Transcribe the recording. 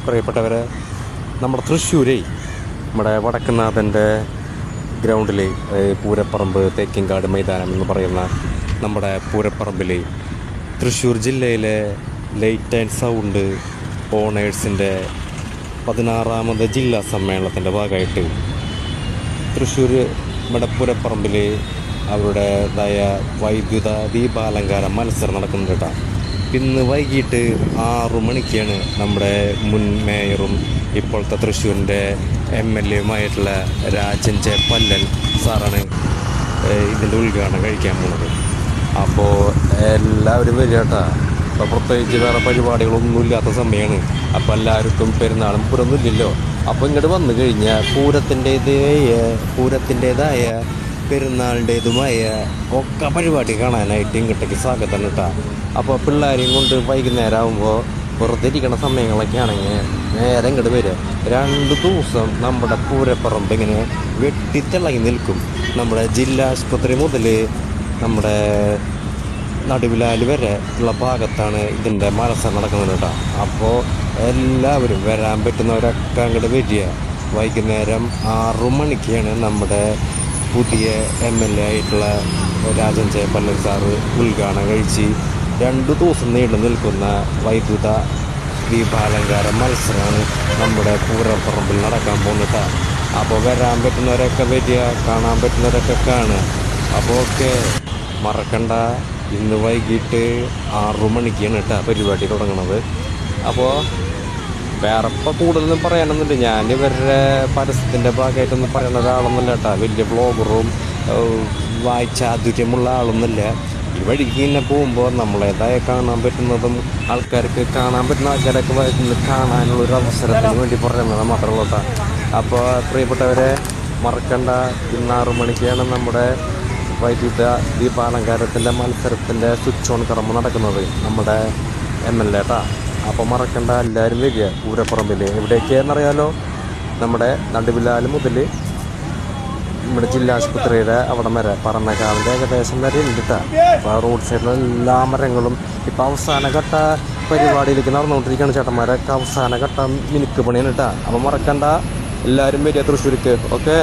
പ്രിയപ്പെട്ടവരെ, നമ്മുടെ തൃശ്ശൂരേ നമ്മുടെ വടക്കുന്നാഥൻ്റെ ഗ്രൗണ്ടിൽ പൂരപ്പറമ്പ് തേക്കിൻകാട് മൈതാനം എന്ന് പറയുന്ന നമ്മുടെ പൂരപ്പറമ്പിൽ തൃശ്ശൂർ ജില്ലയിലെ ലൈറ്റ് ആൻഡ് സൗണ്ട് ഓണേഴ്സിൻ്റെ 16ാമത് ജില്ലാ സമ്മേളനത്തിൻ്റെ ഭാഗമായിട്ട് തൃശ്ശൂർ നമ്മുടെ പൂരപ്പറമ്പിൽ അവരുടേതായ വൈദ്യുത ദീപാലങ്കാര മത്സരം നടക്കുന്നുണ്ട് കേട്ടോ. ഇന്ന് വൈകിട്ട് 6 മണിക്കാണ് നമ്മുടെ മുൻ മേയറും ഇപ്പോഴത്തെ തൃശ്ശൂരിൻ്റെ MLA-യുമായിട്ടുള്ള രാജൻ ജെ പല്ലൻ സാറാണ് ഇതിൻ്റെ ഉദ്ഘാടനം കഴിക്കാൻ പോകുന്നത്. അപ്പോൾ എല്ലാവരും വരിക കേട്ടോ. അപ്പോൾ പ്രത്യേകിച്ച് വേറെ പരിപാടികളൊന്നും ഇല്ലാത്ത സമയമാണ്. അപ്പോൾ എല്ലാവർക്കും പെരുന്നാളും പൂരമൊന്നുമില്ലല്ലോ. അപ്പോൾ ഇങ്ങോട്ട് വന്നു കഴിഞ്ഞാൽ പൂരത്തിൻ്റേതായ പെരുന്നാളിൻ്റേതുമായ ഒക്കെ പരിപാടി കാണാനായിട്ട് ഇങ്ങോട്ടേക്ക് സ്വാഗതം കേട്ടോ. അപ്പോൾ പിള്ളേരെയും കൊണ്ട് വൈകുന്നേരം ആകുമ്പോൾ വെറുതെ ഇരിക്കണ സമയങ്ങളൊക്കെ ആണെങ്കിൽ നേരെ ഇങ്ങോട്ട് വരിക. 2 ദിവസം നമ്മുടെ പൂരപ്പറമ്പ് ഇങ്ങനെ വെട്ടിത്തിളങ്ങി നിൽക്കും. നമ്മുടെ ജില്ലാ ആശുപത്രി മുതൽ നമ്മുടെ നടുവിലാൽ വരെ ഉള്ള ഭാഗത്താണ് ഇതിൻ്റെ മത്സരം നടക്കുന്നത് കേട്ടോ. അപ്പോൾ എല്ലാവരും വരാൻ പറ്റുന്നവരൊക്കെ അങ്ങോട്ട് വരിക. വൈകുന്നേരം 6 മണിക്കാണ് നമ്മുടെ പുതിയ MLA ആയിട്ടുള്ള രാജൻ ജെ പല്ലൻ സാറ് ഉദ്ഘാടനം കഴിച്ച് 2 ദിവസം നീണ്ടു നിൽക്കുന്ന വൈദ്യുത ദീപാലങ്കാര മത്സരമാണ് നമ്മുടെ പൂരപ്പറമ്പിൽ നടക്കാൻ പോകുന്നത്. അപ്പോൾ വരാൻ പറ്റുന്നവരൊക്കെ വരിക, കാണാൻ പറ്റുന്നവരൊക്കെ കാണുക. അപ്പോൾ ഒക്കെ മറക്കണ്ട, ഇന്ന് വൈകിട്ട് 6 മണിക്കാണ് കേട്ടോ പരിപാടി തുടങ്ങുന്നത്. അപ്പോൾ വേറെ ഇപ്പോൾ കൂടുതലൊന്നും പറയാനൊന്നുമില്ല. ഞാൻ ഇവരുടെ പരസ്യത്തിൻ്റെ ഭാഗമായിട്ടൊന്നും പറയുന്ന ഒരാളൊന്നുമില്ല കേട്ടോ. വലിയ ബ്ലോഗറും വായിച്ചാതുര്യമുള്ള ആളൊന്നുമില്ല. ഈ വഴിക്ക് ഇങ്ങനെ പോകുമ്പോൾ നമ്മളേതായ കാണാൻ പറ്റുന്നതും ആൾക്കാർക്ക് കാണാൻ പറ്റുന്ന ആൾക്കാരൊക്കെ വരുന്നത് കാണാനുള്ളൊരു അവസരത്തിന് വേണ്ടി പറയുന്നത് മാത്രമല്ല കേട്ടോ. അപ്പോൾ പ്രിയപ്പെട്ടവരെ മറക്കണ്ട, ഇന്ന് 6 മണിക്കാണ് നമ്മുടെ വൈദ്യുത ദീപാലങ്കാരത്തിൻ്റെ മത്സരത്തിൻ്റെ സ്വിച്ച് ഓൺ കർമ്മം നടക്കുന്നത് നമ്മുടെ MLA കേട്ടോ. അപ്പോൾ മറക്കണ്ട, എല്ലാവരും വരിക. പൂരപ്പറമ്പിൽ എവിടേക്കാണെന്നറിയാലോ, നമ്മുടെ നടുവിലാൽ മുതൽ നമ്മുടെ ജില്ലാ ആശുപത്രിയുടെ അവിടം വരെ പറന്നക്കാവിൻ്റെ ഏകദേശം വരെ ഉണ്ട് കേട്ടോ. അപ്പോൾ റോഡ് സൈഡിലെ എല്ലാ മരങ്ങളും ഇപ്പോൾ അവസാനഘട്ട പരിപാടിയിലേക്ക് നടന്നുകൊണ്ടിരിക്കുകയാണ് ചേട്ടന്മാരൊക്കെ. അവസാനഘട്ട മിനുക്ക് പണിയാണ് കേട്ടോ. അപ്പോൾ മറക്കണ്ട, എല്ലാവരും വരിക തൃശ്ശൂർക്ക്. ഓക്കെ.